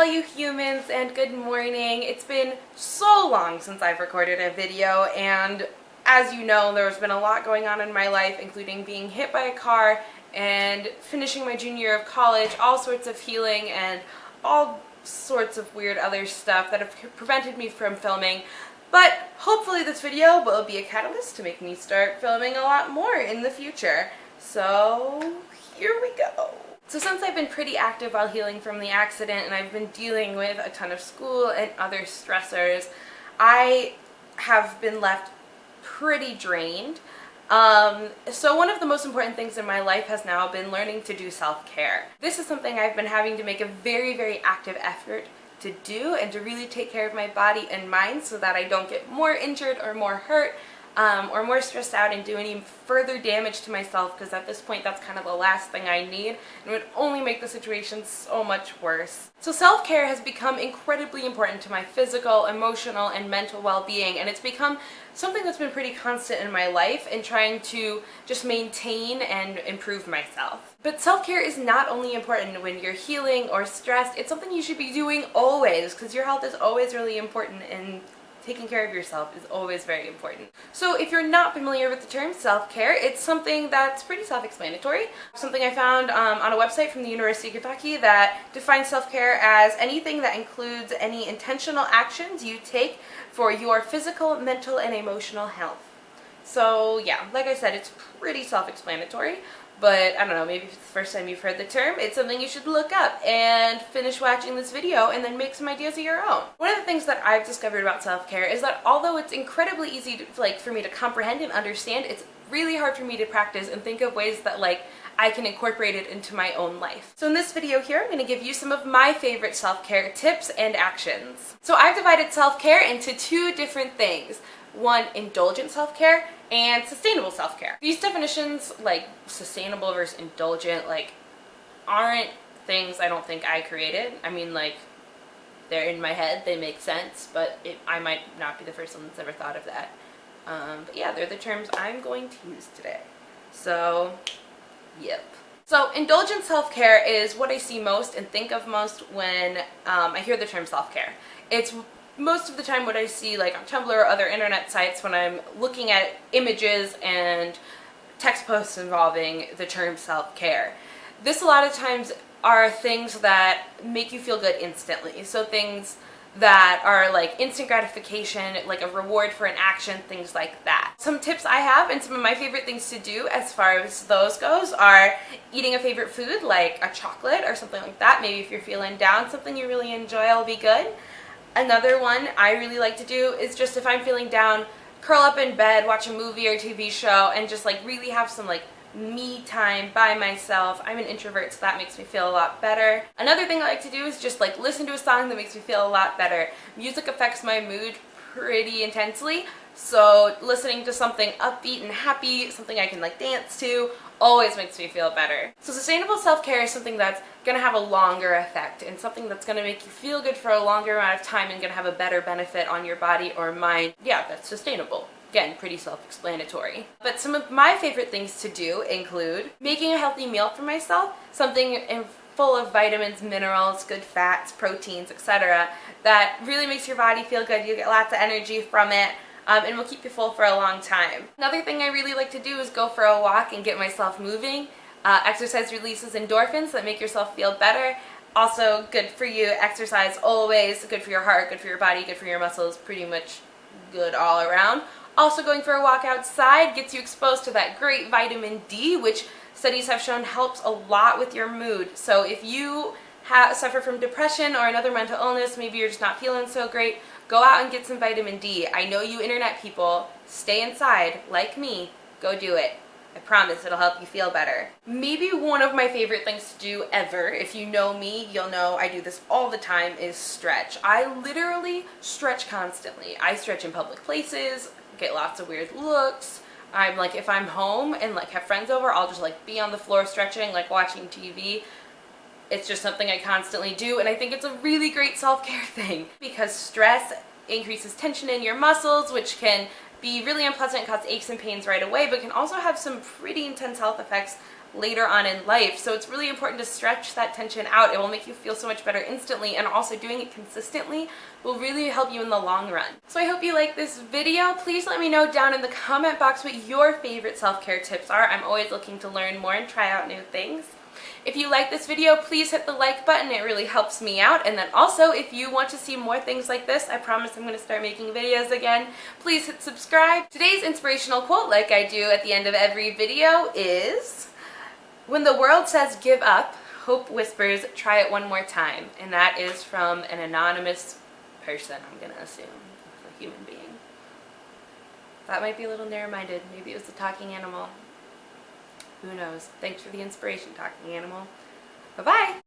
you humans, and good morning. It's been so long since I've recorded a video, and as you know, there's been a lot going on in my life, including being hit by a car and finishing my junior year of college, all sorts of healing and all sorts of weird other stuff that have prevented me from filming. But hopefully this video will be a catalyst to make me start filming a lot more in the future. So here we go. So since I've been pretty active while healing from the accident and I've been dealing with a ton of school and other stressors, I have been left pretty drained. So one of the most important things in my life has now been learning to do self-care. This is something I've been having to make a very active effort to do and to really take care of my body and mind so that I don't get more injured or more hurt or more stressed out and do any further damage to myself, because at this point that's kind of the last thing I need and would only make the situation so much worse. So self-care has become incredibly important to my physical, emotional, and mental well-being, and it's become something that's been pretty constant in my life in trying to just maintain and improve myself. But self-care is not only important when you're healing or stressed, it's something you should be doing always, because your health is always really important and taking care of yourself is always very important. So if you're not familiar with the term self-care, it's something that's pretty self-explanatory. Something I found on a website from the University of Kentucky that defines self-care as anything that includes any intentional actions you take for your physical, mental, and emotional health. So yeah, like I said, it's pretty self-explanatory. But I don't know, maybe if it's the first time you've heard the term, it's something you should look up and finish watching this video and then make some ideas of your own. One of the things that I've discovered about self-care is that although it's incredibly easy to, for me to comprehend and understand, it's really hard for me to practice and think of ways that I can incorporate it into my own life. So in this video here, I'm going to give you some of my favorite self-care tips and actions. So I've divided self-care into two different things. One, indulgent self-care, and sustainable self-care. These definitions, like sustainable versus indulgent, aren't things I don't think I created. I mean, they're in my head, they make sense, but I might not be the first one that's ever thought of that. But yeah, they're the terms I'm going to use today. So, yep. So indulgent self-care is what I see most and think of most when I hear the term self-care. It's most of the time what I see on Tumblr or other internet sites when I'm looking at images and text posts involving the term self-care. This a lot of times are things that make you feel good instantly. So things that are instant gratification, like a reward for an action, things like that. Some tips I have and some of my favorite things to do as far as those goes are eating a favorite food like a chocolate or something like that. Maybe if you're feeling down, something you really enjoy will be good. Another one I really like to do is just if I'm feeling down, curl up in bed, watch a movie or TV show, and just really have some me time by myself. I'm an introvert, so that makes me feel a lot better. Another thing I like to do is just listen to a song that makes me feel a lot better. Music affects my mood pretty intensely, so listening to something upbeat and happy, something I can dance to, always makes me feel better. So sustainable self-care is something that's going to have a longer effect and something that's going to make you feel good for a longer amount of time and going to have a better benefit on your body or mind. Yeah, that's sustainable. Again, pretty self-explanatory. But some of my favorite things to do include making a healthy meal for myself, something full of vitamins, minerals, good fats, proteins, etc. that really makes your body feel good. You get lots of energy from it. And will keep you full for a long time. Another thing I really like to do is go for a walk and get myself moving. Exercise releases endorphins that make yourself feel better. Also good for you. Exercise always good for your heart, good for your body, good for your muscles, pretty much good all around. Also going for a walk outside gets you exposed to that great vitamin D, which studies have shown helps a lot with your mood. So if you suffer from depression or another mental illness, maybe you're just not feeling so great, go out and get some vitamin D. I know you internet people, stay inside, like me, go do it. I promise it'll help you feel better. Maybe one of my favorite things to do ever, if you know me, you'll know I do this all the time, is stretch. I literally stretch constantly. I stretch in public places, get lots of weird looks. I'm if I'm home and have friends over, I'll just be on the floor stretching, watching TV. It's just something I constantly do, and I think it's a really great self-care thing because stress increases tension in your muscles, which can be really unpleasant and cause aches and pains right away, but can also have some pretty intense health effects later on in life. So it's really important to stretch that tension out. It will make you feel so much better instantly, and also doing it consistently will really help you in the long run. So I hope you like this video. Please let me know down in the comment box what your favorite self-care tips are. I'm always looking to learn more and try out new things. If you like this video, please hit the like button. It really helps me out. And then also, if you want to see more things like this, I promise I'm going to start making videos again. Please hit subscribe. Today's inspirational quote, like I do at the end of every video, is, "When the world says give up, hope whispers, try it one more time." And that is from an anonymous person, I'm going to assume, a human being. That might be a little narrow-minded. Maybe it was a talking animal. Who knows? Thanks for the inspiration, talking animal. Bye-bye!